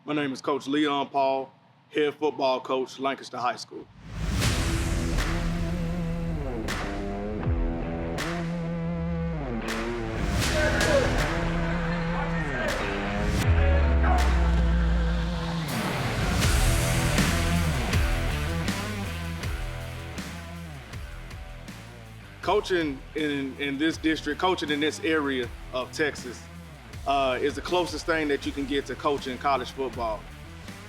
My name is Coach Leon Paul, head football coach, Lancaster High School. Coaching in this district, coaching in this area of Texas is the closest thing that you can get to coaching college football.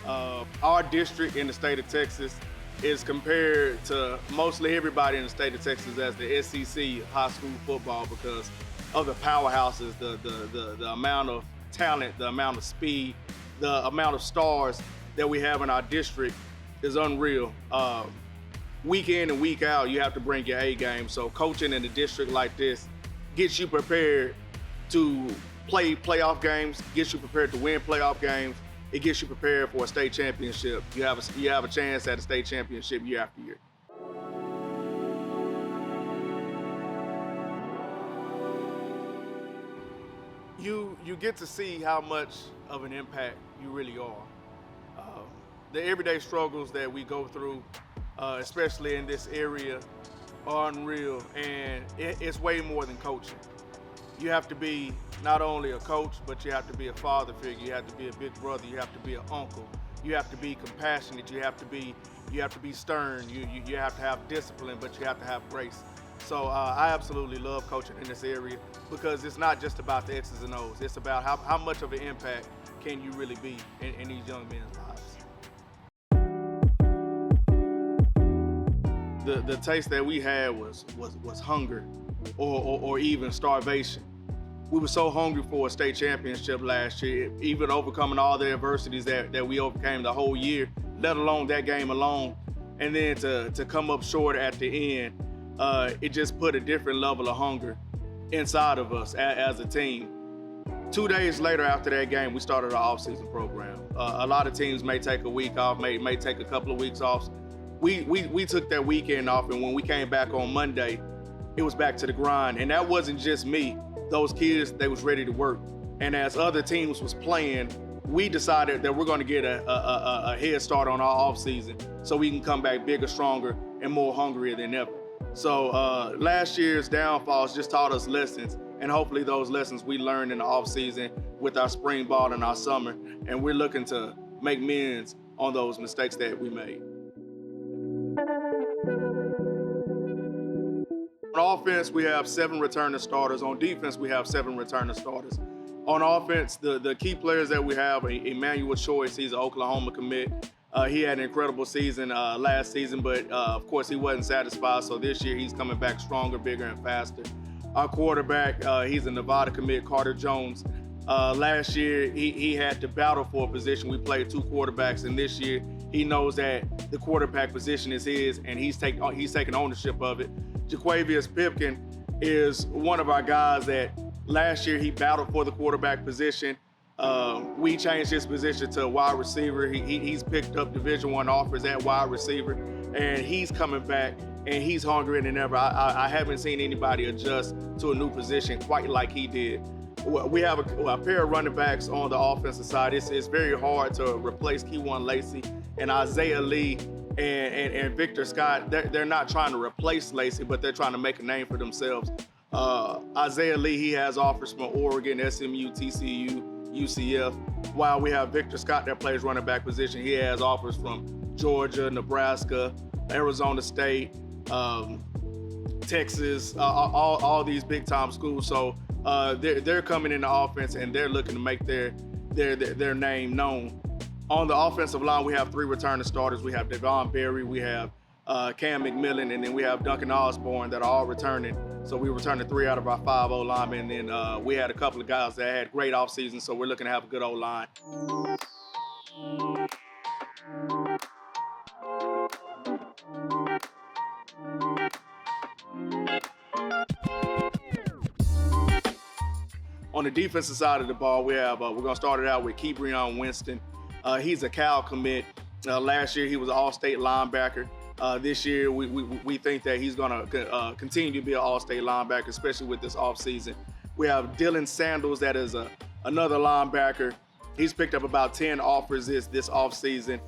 Our district in the state of Texas is compared to mostly everybody in the state of Texas as the SEC high school football because of the powerhouses, the amount of talent, the amount of speed, the amount of stars that we have in our district is unreal. Week in and week out, you have to bring your A game. So coaching in a district like this gets you prepared to play playoff games, gets you prepared to win playoff games. It gets you prepared for a state championship. You have a chance at a state championship year after year. You get to see how much of an impact you really are. The everyday struggles that we go through, especially in this area, are unreal, and it's way more than coaching. You have to be not only a coach, but you have to be a father figure. You have to be a big brother. You have to be an uncle. You have to be compassionate. You have to be stern. You have to have discipline, but you have to have grace. So I absolutely love coaching in this area because it's not just about the X's and O's. It's about how much of an impact can you really be in these young men's lives. The taste that we had was hunger or even starvation. We were so hungry for a state championship last year, even overcoming all the adversities that we overcame the whole year, let alone that game alone. And then to come up short at the end, it just put a different level of hunger inside of us as a team. 2 days later after that game, we started our off-season program. A lot of teams may take a week off, may take a couple of weeks off. We took that weekend off, and when we came back on Monday, it was back to the grind. And that wasn't just me. Those kids, they was ready to work. And as other teams was playing, we decided that we're gonna get a head start on our off season so we can come back bigger, stronger, and more hungrier than ever. So last year's downfalls just taught us lessons, and hopefully those lessons we learned in the off season with our spring ball and our summer, and we're looking to make amends on those mistakes that we made. On offense, we have 7 returning starters. On defense, we have 7 returning starters. On offense, the key players that we have, Emmanuel Choice, he's an Oklahoma commit. He had an incredible season last season, but of course he wasn't satisfied. So this year he's coming back stronger, bigger, and faster. Our quarterback, he's a Nevada commit, Carter Jones. Last year, he had to battle for a position. We played 2 quarterbacks, and this year he knows that the quarterback position is his, and he's taking ownership of it. Jaquavius Pipkin is one of our guys that last year he battled for the quarterback position. We changed his position to wide receiver. He's picked up Division I offers at wide receiver, and he's coming back, and he's hungrier than ever. I haven't seen anybody adjust to a new position quite like he did. We have a pair of running backs on the offensive side. It's very hard to replace Keywan Lacey and Isaiah Lee and Victor Scott. They're not trying to replace Lacey, but they're trying to make a name for themselves. Isaiah Lee, he has offers from Oregon, SMU, TCU, UCF. While we have Victor Scott that plays running back position, he has offers from Georgia, Nebraska, Arizona State, Texas, all these big time schools. So they're coming in the offense and they're looking to make their name known. On the offensive line, we have 3 returning starters. We have Devon Berry, we have Cam McMillan, and then we have Duncan Osborne that are all returning. So we returned 3 out of our 5 O-linemen, and then we had a couple of guys that had great off seasons, so we're looking to have a good O-line. On the defensive side of the ball, we have we're gonna start it out with Kebrion Winston. He's a Cal commit. Last year he was an All-State linebacker. This year we think that he's gonna continue to be an All-State linebacker, especially with this offseason. We have Dylan Sandals, that is another linebacker He's picked up about 10 offers this offseason.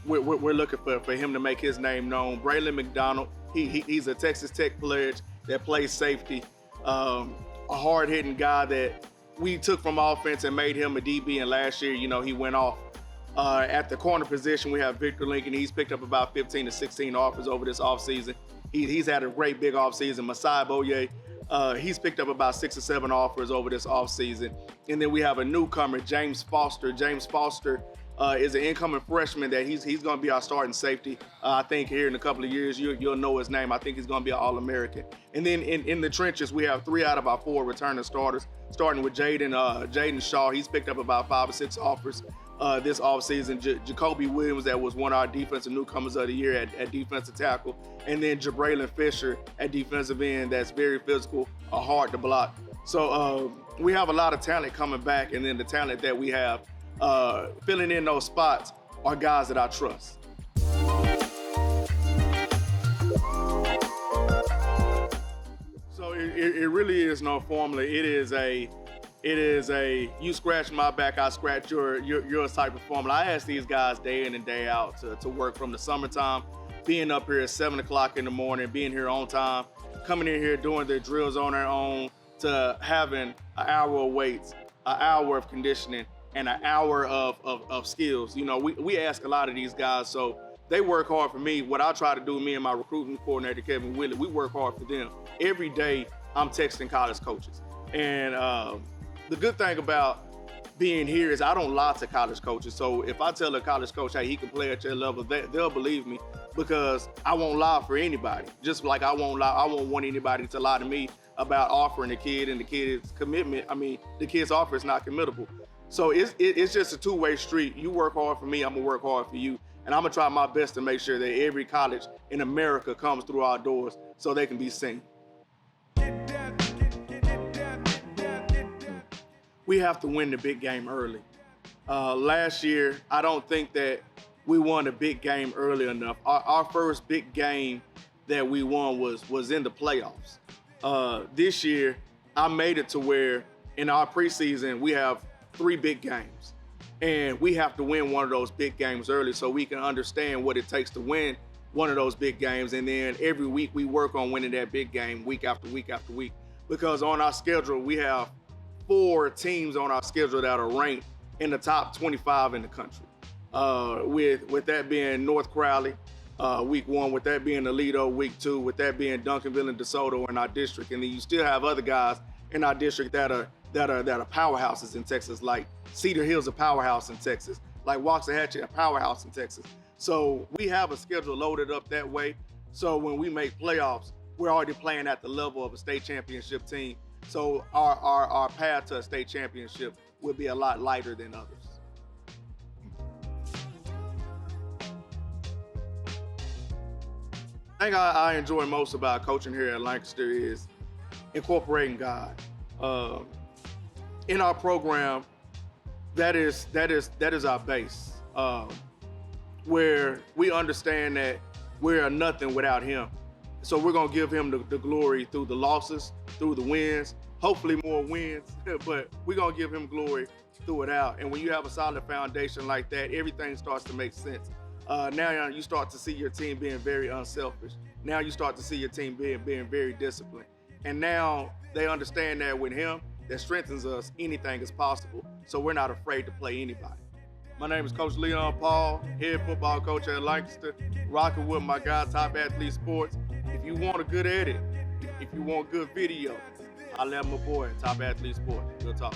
We're looking for him to make his name known. Braylon McDonald, he's a Texas Tech pledge that plays safety. A hard-hitting guy that we took from offense and made him a DB, and last year, he went off. At the corner position, we have Victor Lincoln. He's picked up about 15 to 16 offers over this offseason. He's had a great big offseason. Masai Boye, he's picked up about 6 or 7 offers over this offseason. And then we have a newcomer, James Foster. James Foster is an incoming freshman that he's going to be our starting safety. I think here in a couple of years, you'll know his name. I think he's going to be an All-American. And then in the trenches, we have 3 out of our 4 returning starters, starting with Jaden Shaw. He's picked up about 5 or 6 offers this offseason. Jacoby Williams, that was one of our defensive newcomers of the year at defensive tackle. And then Jabraylon Fisher at defensive end, that's very physical, hard to block. So we have a lot of talent coming back, and then the talent that we have filling in those spots are guys that I trust. So it really is no formula. It is a you scratch my back, I scratch your type of formula. I ask these guys day in and day out to work from the summertime, being up here at 7 o'clock in the morning, being here on time, coming in here doing their drills on their own, to having an hour of weights, an hour of conditioning, and an hour of skills. We ask a lot of these guys, so they work hard for me. What I try to do, me and my recruiting coordinator, Kevin Willett, we work hard for them. Every day, I'm texting college coaches. And the good thing about being here is I don't lie to college coaches. So if I tell a college coach, hey, he can play at your level, they'll believe me, because I won't lie for anybody. Just like I won't want anybody to lie to me about offering the kid and the kid's commitment. I mean, the kid's offer is not committable. So it's just a two-way street. You work hard for me, I'm gonna work hard for you. And I'm gonna try my best to make sure that every college in America comes through our doors so they can be seen. We have to win the big game early. Last year, I don't think that we won a big game early enough. Our first big game that we won was in the playoffs. This year, I made it to where in our preseason, we have 3 big games. And we have to win one of those big games early so we can understand what it takes to win one of those big games. And then every week we work on winning that big game week after week after week. Because on our schedule, we have 4 teams on our schedule that are ranked in the top 25 in the country. With that being North Crowley, week 1, with that being Aledo, week 2, with that being Duncanville and DeSoto in our district. And then you still have other guys in our district that are powerhouses in Texas, like Cedar Hill's a powerhouse in Texas, like Waxahachie, a powerhouse in Texas. So we have a schedule loaded up that way. So when we make playoffs, we're already playing at the level of a state championship team. So our path to a state championship will be a lot lighter than others. The thing I enjoy most about coaching here at Lancaster is incorporating God. In our program, that is our base, where we understand that we're nothing without Him. So we're gonna give Him the glory through the losses, through the wins, hopefully more wins, but we're gonna give Him glory through it out. And when you have a solid foundation like that, everything starts to make sense. Now you start to see your team being very unselfish. Now you start to see your team being very disciplined. And now they understand that with Him, that strengthens us, anything is possible. So we're not afraid to play anybody. My name is Coach Leon Paul, head football coach at Lancaster, rocking with my guy, Top Athlete Sports. If you want a good edit, if you want good video, I'll let my boy, Top Athlete Sports. We'll talk.